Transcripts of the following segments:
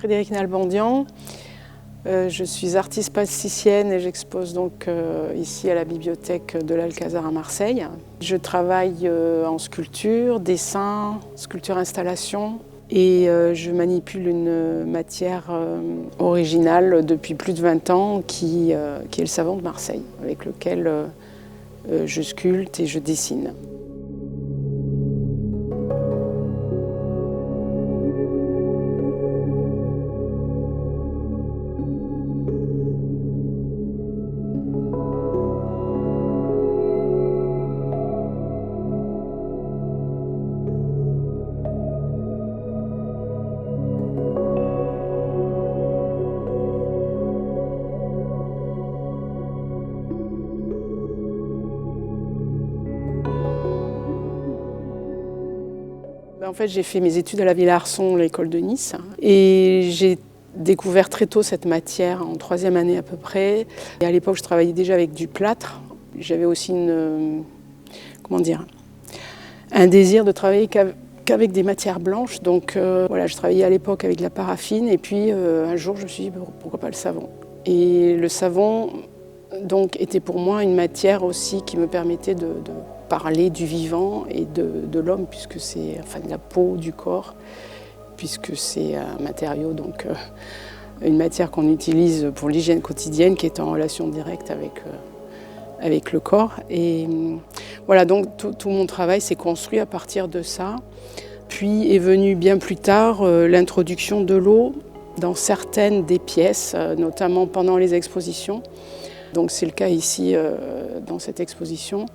Frédérique Nalbandian. Je suis artiste plasticienne et j'expose donc ici à la bibliothèque de l'Alcazar à Marseille. Je travaille en sculpture, dessin, sculpture-installation et je manipule une matière originale depuis plus de 20 ans qui est le savon de Marseille, avec lequel je sculpte et je dessine. En fait, j'ai fait mes études à la Villa Arson, l'école de Nice, et j'ai découvert très tôt cette matière, en 3e année à peu près. Et à l'époque, je travaillais déjà avec du plâtre. J'avais aussi un désir de travailler qu'avec des matières blanches. Donc voilà, je travaillais à l'époque avec la paraffine, et puis un jour, je me suis dit, pourquoi pas le savon? Et le savon donc, était pour moi une matière aussi qui me permettait de parler du vivant et de l'homme, puisque c'est de la peau, du corps, puisque c'est un matériau, donc une matière qu'on utilise pour l'hygiène quotidienne, qui est en relation directe avec le corps. Et voilà, donc tout mon travail s'est construit à partir de ça. Puis est venue bien plus tard l'introduction de l'eau dans certaines des pièces, notamment pendant les expositions. Donc c'est le cas ici dans cette exposition.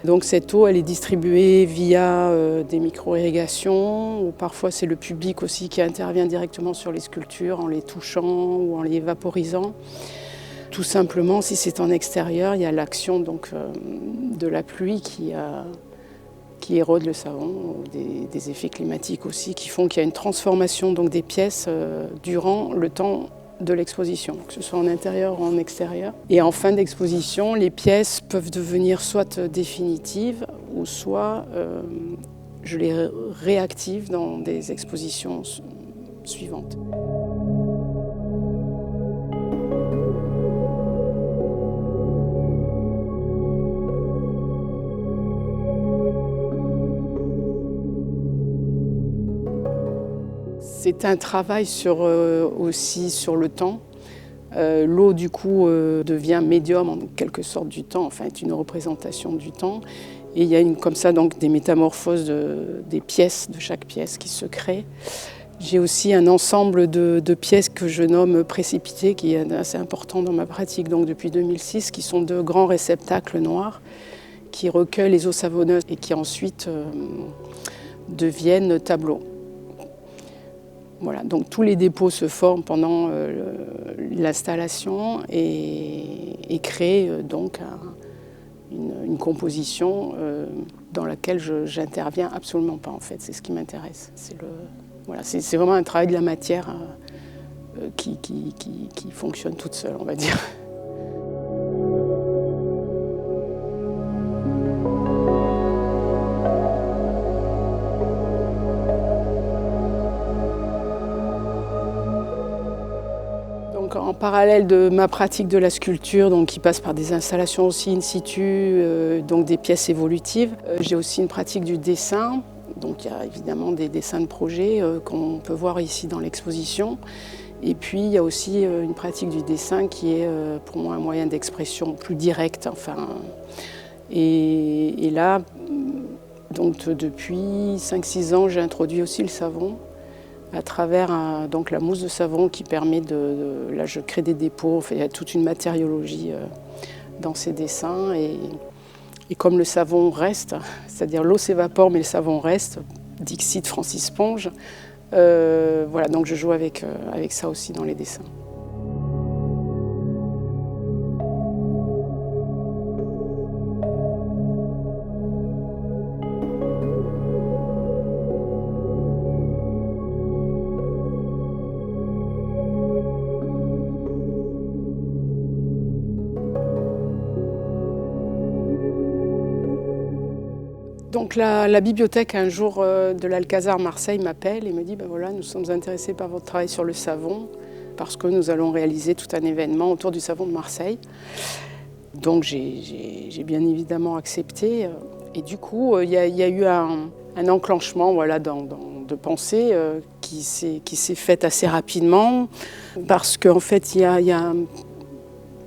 Donc cette eau, elle est distribuée via des micro-irrigations, ou parfois c'est le public aussi qui intervient directement sur les sculptures en les touchant ou en les vaporisant. Tout simplement, si c'est en extérieur, il y a l'action de la pluie qui érode le savon, ou des effets climatiques aussi qui font qu'il y a une transformation donc, des pièces durant le temps de l'exposition, que ce soit en intérieur ou en extérieur. Et en fin d'exposition, les pièces peuvent devenir soit définitives ou soit je les réactive dans des expositions suivantes. C'est un travail aussi sur le temps. L'eau, du coup, devient médium en quelque sorte du temps, enfin, est une représentation du temps. Et il y a comme ça donc, des métamorphoses des pièces, de chaque pièce qui se crée. J'ai aussi un ensemble de pièces que je nomme précipitées, qui est assez important dans ma pratique donc, depuis 2006, qui sont de grands réceptacles noirs qui recueillent les eaux savonneuses et qui ensuite deviennent tableaux. Voilà, donc tous les dépôts se forment pendant l'installation et créent donc une composition dans laquelle j'interviens absolument pas en fait. C'est ce qui m'intéresse. C'est vraiment un travail de la matière qui fonctionne toute seule, on va dire. En parallèle de ma pratique de la sculpture, donc, qui passe par des installations aussi in situ, donc des pièces évolutives, j'ai aussi une pratique du dessin. Donc il y a évidemment des dessins de projet qu'on peut voir ici dans l'exposition. Et puis il y a aussi une pratique du dessin qui est pour moi un moyen d'expression plus direct. Et là, donc, depuis 5-6 ans, j'ai introduit aussi le savon à travers donc la mousse de savon qui permet là je crée des dépôts, il y a toute une matériologie dans ces dessins et comme le savon reste, c'est-à-dire l'eau s'évapore mais le savon reste, dixit Francis Ponge, voilà, donc je joue avec ça aussi dans les dessins. Donc la bibliothèque un jour de l'Alcazar Marseille m'appelle et me dit voilà, nous sommes intéressés par votre travail sur le savon parce que nous allons réaliser tout un événement autour du savon de Marseille. Donc j'ai bien évidemment accepté et du coup il y a eu un enclenchement de pensée qui s'est fait assez rapidement parce qu'en fait il y a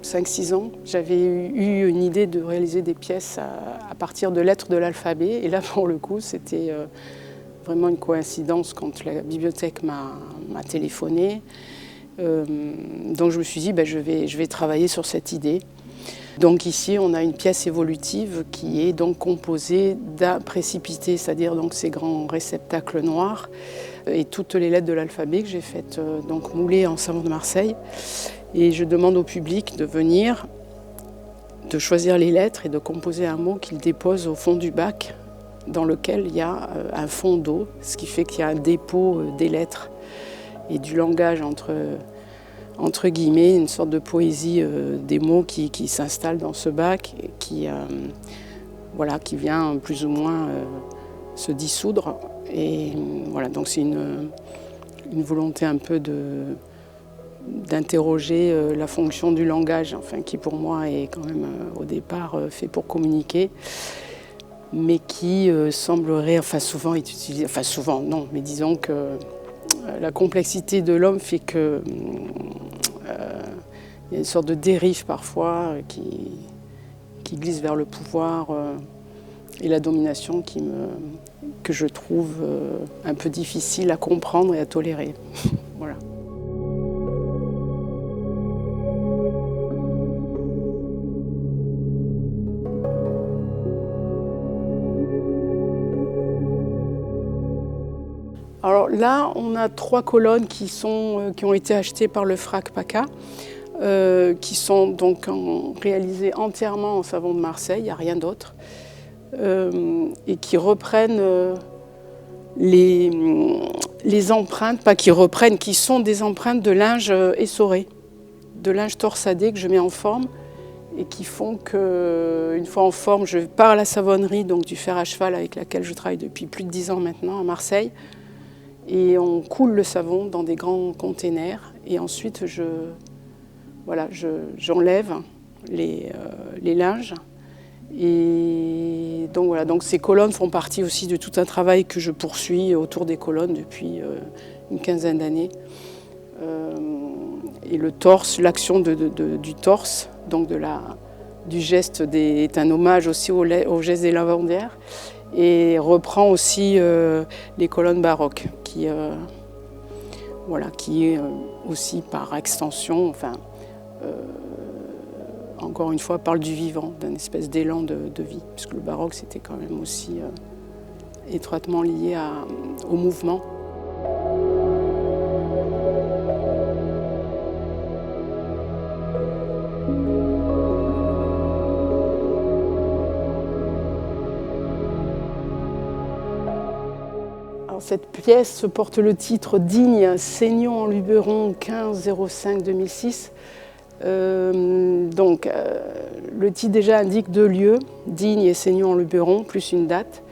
5-6 ans, j'avais eu une idée de réaliser des pièces à partir de lettres de l'alphabet. Et là, pour le coup, c'était vraiment une coïncidence quand la bibliothèque m'a téléphoné. Donc je me suis dit, je vais travailler sur cette idée. Donc ici, on a une pièce évolutive qui est donc composée d'un précipité, c'est-à-dire donc ces grands réceptacles noirs et toutes les lettres de l'alphabet que j'ai faites donc mouler en savon de Marseille. Et je demande au public de venir, de choisir les lettres et de composer un mot qu'il dépose au fond du bac dans lequel il y a un fond d'eau, ce qui fait qu'il y a un dépôt des lettres et du langage entre guillemets, une sorte de poésie des mots qui s'installe dans ce bac et qui vient plus ou moins se dissoudre. Et voilà, donc c'est une volonté un peu d'interroger la fonction du langage, qui pour moi est quand même au départ fait pour communiquer, mais qui semblerait, souvent est utilisé, souvent non, mais disons que la complexité de l'homme fait que il y a une sorte de dérive parfois qui glisse vers le pouvoir et la domination que je trouve un peu difficile à comprendre et à tolérer. Voilà. Alors là, on a 3 colonnes qui ont été achetées par le FRAC PACA, qui sont donc réalisées entièrement en savon de Marseille, il n'y a rien d'autre, et qui reprennent les empreintes, qui sont des empreintes de linge essoré, de linge torsadé que je mets en forme, et qui font qu'une fois en forme, je pars à la savonnerie donc du fer à cheval avec laquelle je travaille depuis plus de 10 ans maintenant à Marseille. Et on coule le savon dans des grands containers et ensuite j'enlève les linges. Et donc voilà, donc ces colonnes font partie aussi de tout un travail que je poursuis autour des colonnes depuis une quinzaine d'années. Et le torse, l'action du torse, donc du geste est un hommage aussi au geste des lavandières. Et reprend aussi les colonnes baroques, qui est aussi par extension, encore une fois, parle du vivant, d'un espèce d'élan de vie, puisque le baroque c'était quand même aussi étroitement lié au mouvement. Cette pièce porte le titre Digne, Seignon en Luberon, 15-05-2006. Le titre déjà indique 2 lieux, Digne et Seignon en Luberon, plus une date.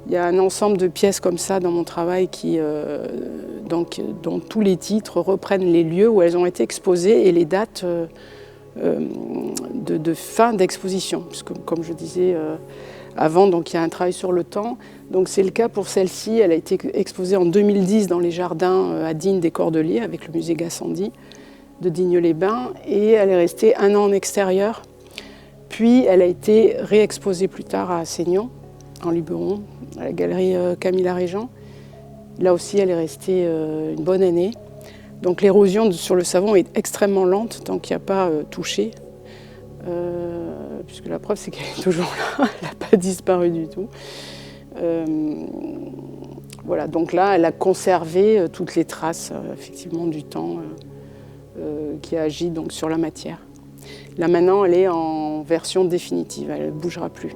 Il y a un ensemble de pièces comme ça dans mon travail dont tous les titres reprennent les lieux où elles ont été exposées et les dates de fin d'exposition. Puisque, comme je disais avant, donc, il y a un travail sur le temps. Donc, c'est le cas pour celle-ci. Elle a été exposée en 2010 dans les jardins à Digne des Cordeliers avec le musée Gassendi de Digne-les-Bains. Et elle est restée 1 an en extérieur. Puis, elle a été réexposée plus tard à Seignon, en Luberon, à la galerie Camilla Régent. Là aussi, elle est restée une bonne année. Donc, l'érosion sur le savon est extrêmement lente tant qu'il n'y a pas touché. Puisque la preuve c'est qu'elle est toujours là, elle n'a pas disparu du tout. Voilà, donc là elle a conservé toutes les traces effectivement du temps qui a agi donc sur la matière. Là maintenant elle est en version définitive, elle ne bougera plus.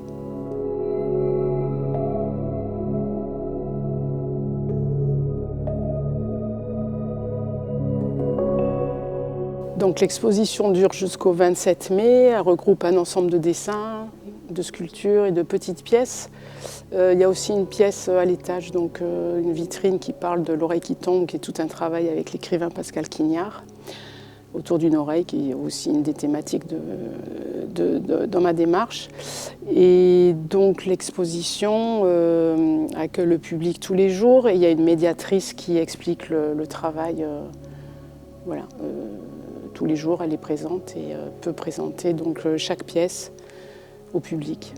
Donc l'exposition dure jusqu'au 27 mai, elle regroupe un ensemble de dessins, de sculptures et de petites pièces. Il y a aussi une pièce à l'étage, donc une vitrine qui parle de l'oreille qui tombe, qui est tout un travail avec l'écrivain Pascal Quignard, autour d'une oreille, qui est aussi une des thématiques dans ma démarche. Et donc l'exposition accueille le public tous les jours et il y a une médiatrice qui explique le travail. Voilà, tous les jours elle est présente et peut présenter donc chaque pièce au public.